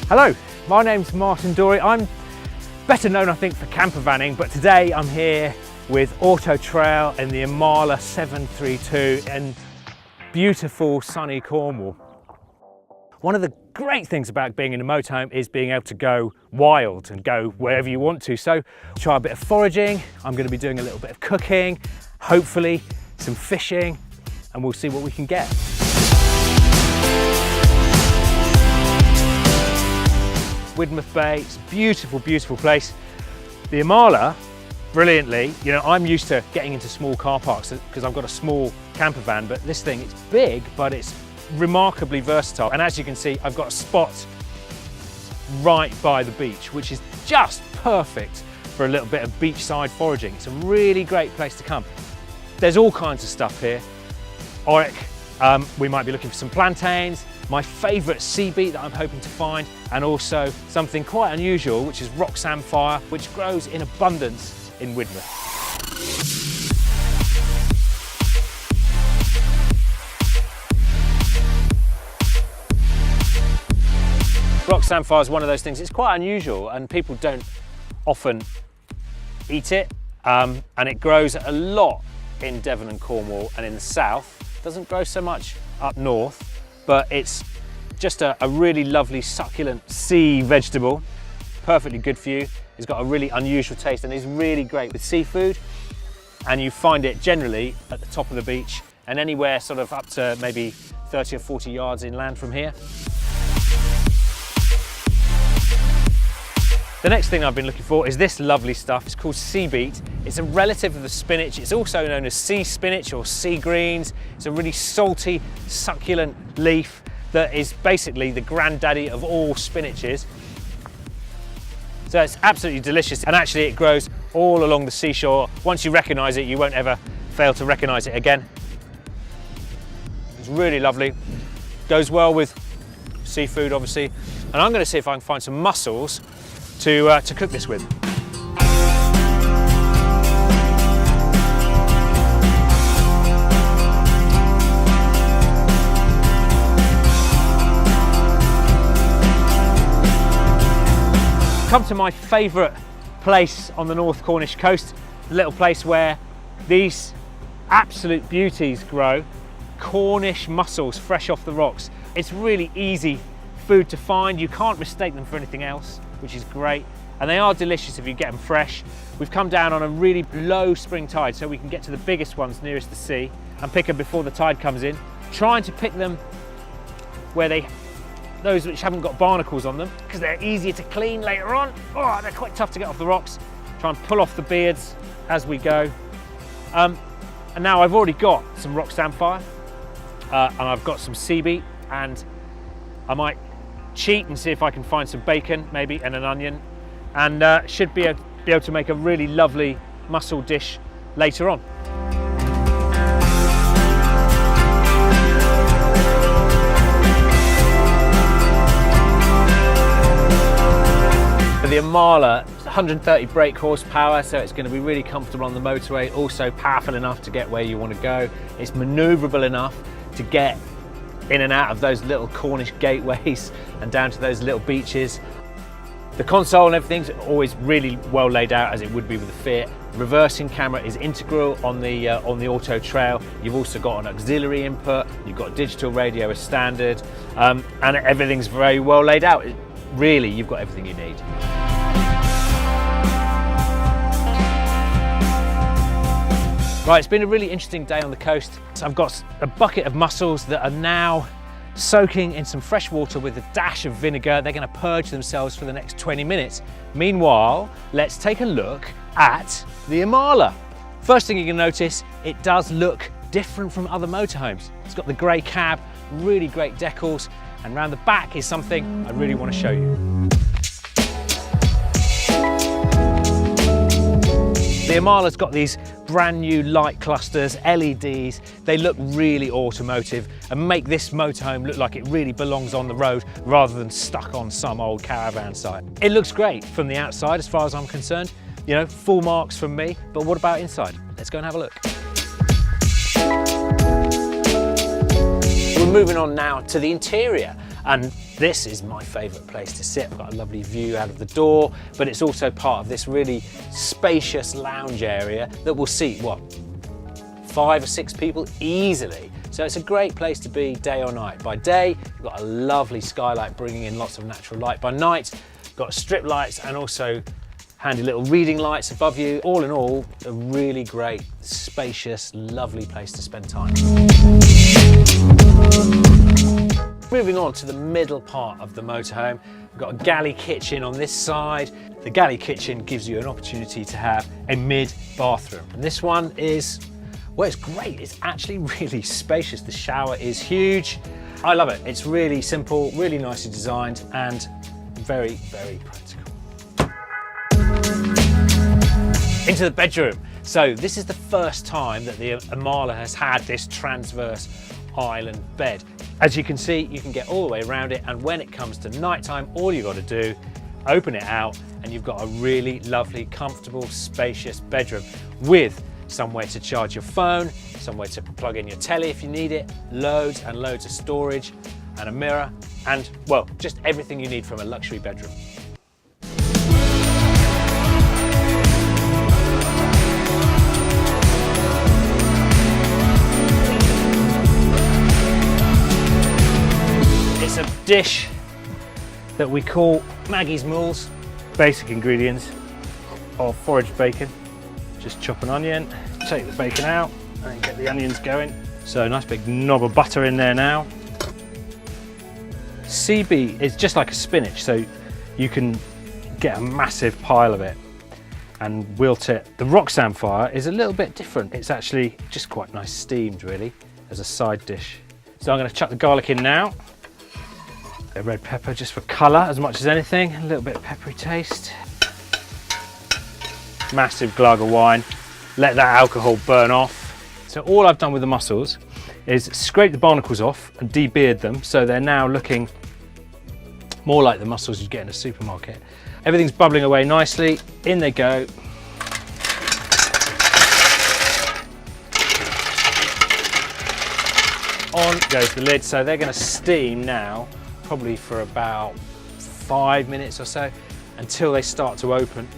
Hello, my name's Martin Dorey. I'm better known, I think, for camper vanning, but today I'm here with Auto-Trail in the Imala 732 in beautiful sunny Cornwall. One of the great things about being in a motorhome is being able to go wild and go wherever you want to. So try a bit of foraging, I'm going to be doing a little bit of cooking, hopefully some fishing, and we'll see what we can get. Widmouth Bay, it's a beautiful, beautiful place. The Imala, brilliantly, you know, I'm used to getting into small car parks because I've got a small camper van, but this thing, it's big, but it's remarkably versatile. And as you can see, I've got a spot right by the beach, which is just perfect for a little bit of beachside foraging. It's a really great place to come. There's all kinds of stuff here. Auric, we might be looking for some plantains, my favourite sea beet that I'm hoping to find, and also something quite unusual, which is rock samphire, which grows in abundance in Widmouth. Rock samphire is one of those things, it's quite unusual and people don't often eat it, and it grows a lot in Devon and Cornwall and in the south. It doesn't grow so much up north, but it's just a really lovely succulent sea vegetable, perfectly good for you. It's got a really unusual taste and is really great with seafood, and you find it generally at the top of the beach and anywhere sort of up to maybe 30 or 40 yards inland from here. The next thing I've been looking for is this lovely stuff. It's called sea beet. It's a relative of the spinach. It's also known as sea spinach or sea greens. It's a really salty, succulent leaf that is basically the granddaddy of all spinaches. So it's absolutely delicious, and actually it grows all along the seashore. Once you recognise it, you won't ever fail to recognise it again. It's really lovely. Goes well with seafood, obviously. And I'm going to see if I can find some mussels to cook this with. Come to my favourite place on the North Cornish coast, a little place where these absolute beauties grow, Cornish mussels fresh off the rocks. It's really easy food to find, you can't mistake them for anything else, which is great, and they are delicious if you get them fresh. We've come down on a really low spring tide so we can get to the biggest ones nearest the sea and pick them before the tide comes in. Trying to pick them where those which haven't got barnacles on them, because they're easier to clean later on. Oh, they're quite tough to get off the rocks. Try and pull off the beards as we go. And now I've already got some rock samphire, and I've got some sea beet, and I might cheat and see if I can find some bacon maybe and an onion, and should be able to make a really lovely mussel dish later on. For the Imala, it's 130 brake horsepower, so it's going to be really comfortable on the motorway, also powerful enough to get where you want to go. It's manoeuvrable enough to get in and out of those little Cornish gateways and down to those little beaches. The console and everything's always really well laid out, as it would be with the Fiat. Reversing camera is integral on the Auto-Trail. You've also got an auxiliary input, you've got digital radio as standard, and everything's very well laid out. Really, you've got everything you need. Right, it's been a really interesting day on the coast. So I've got a bucket of mussels that are now soaking in some fresh water with a dash of vinegar. They're going to purge themselves for the next 20 minutes. Meanwhile, let's take a look at the Imala. First thing you're going to notice, it does look different from other motorhomes. It's got the grey cab, really great decals, and round the back is something I really want to show you. The Imala's got these brand new light clusters, LEDs. They look really automotive and make this motorhome look like it really belongs on the road rather than stuck on some old caravan site. It looks great from the outside as far as I'm concerned. You know, full marks from me, but what about inside? Let's go and have a look. We're moving on now to the interior, and This is my favourite place to sit. I've got a lovely view out of the door, but it's also part of this really spacious lounge area that will seat, what, 5 or 6 people easily. So it's a great place to be day or night. By day, you've got a lovely skylight bringing in lots of natural light. By night, you've got strip lights and also handy little reading lights above you. All in all, a really great, spacious, lovely place to spend time. Moving on to the middle part of the motorhome, we've got a galley kitchen on this side. The galley kitchen gives you an opportunity to have a mid bathroom. And this one is, well, it's great. It's actually really spacious. The shower is huge. I love it. It's really simple, really nicely designed, and very, very practical. Into the bedroom. So this is the first time that the Imala has had this transverse island bed. As you can see, you can get all the way around it, and when it comes to nighttime, all you got to do, open it out, and you've got a really lovely, comfortable, spacious bedroom with somewhere to charge your phone, somewhere to plug in your telly if you need it, loads and loads of storage, and a mirror, and, well, just everything you need from a luxury bedroom. It's a dish that we call Maggie's Mules. Basic ingredients of foraged bacon. Just chop an onion, take the bacon out, and get the onions going. So a nice big knob of butter in there now. CB is just like a spinach, so you can get a massive pile of it and wilt it. The rock samphire is a little bit different. It's actually just quite nice steamed, really, as a side dish. So I'm going to chuck the garlic in now. A red pepper just for colour as much as anything, a little bit of peppery taste. Massive glug of wine, let that alcohol burn off. So all I've done with the mussels is scrape the barnacles off and de-beard them, so they're now looking more like the mussels you get in a supermarket. Everything's bubbling away nicely, in they go. On goes the lid, so they're going to steam now probably for about 5 minutes or so until they start to open.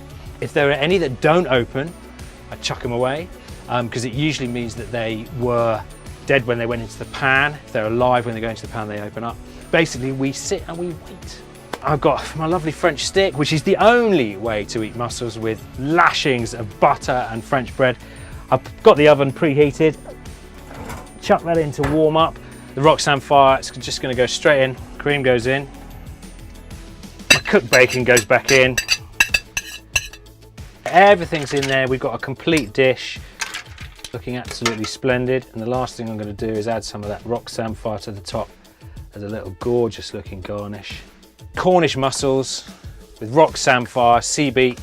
If there are any that don't open, I chuck them away because it usually means that they were dead when they went into the pan. If they're alive when they go into the pan, they open up. Basically, we sit and we wait. I've got my lovely French stick, which is the only way to eat mussels, with lashings of butter and French bread. I've got the oven preheated. Chuck that in to warm up. The rock samphire, it's just going to go straight in. Cream goes in. My cooked bacon goes back in. Everything's in there. We've got a complete dish, looking absolutely splendid. And the last thing I'm going to do is add some of that rock samphire to the top as a little gorgeous looking garnish. Cornish mussels with rock samphire, sea beet,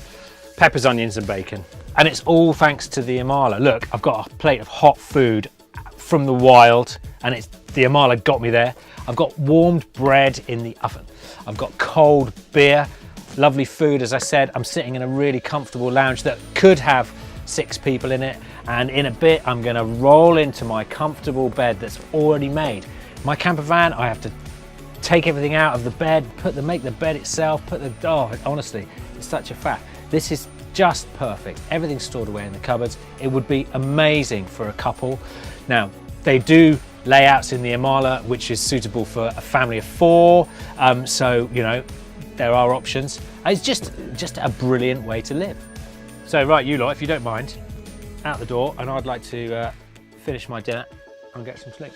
peppers, onions and bacon. And it's all thanks to the Imala. Look, I've got a plate of hot food from the wild, and the Imala got me there. I've got warmed bread in the oven. I've got cold beer, lovely food. As I said, I'm sitting in a really comfortable lounge that could have 6 people in it. And in a bit, I'm gonna roll into my comfortable bed that's already made. My camper van, I have to take everything out of the bed, make the bed itself, honestly, it's such a faff. This is just perfect. Everything's stored away in the cupboards. It would be amazing for a couple. Now, they do layouts in the Imala, which is suitable for a family of 4. So, you know, there are options. It's just a brilliant way to live. So, right, you lot, if you don't mind, out the door, and I'd like to finish my dinner and get some sleep.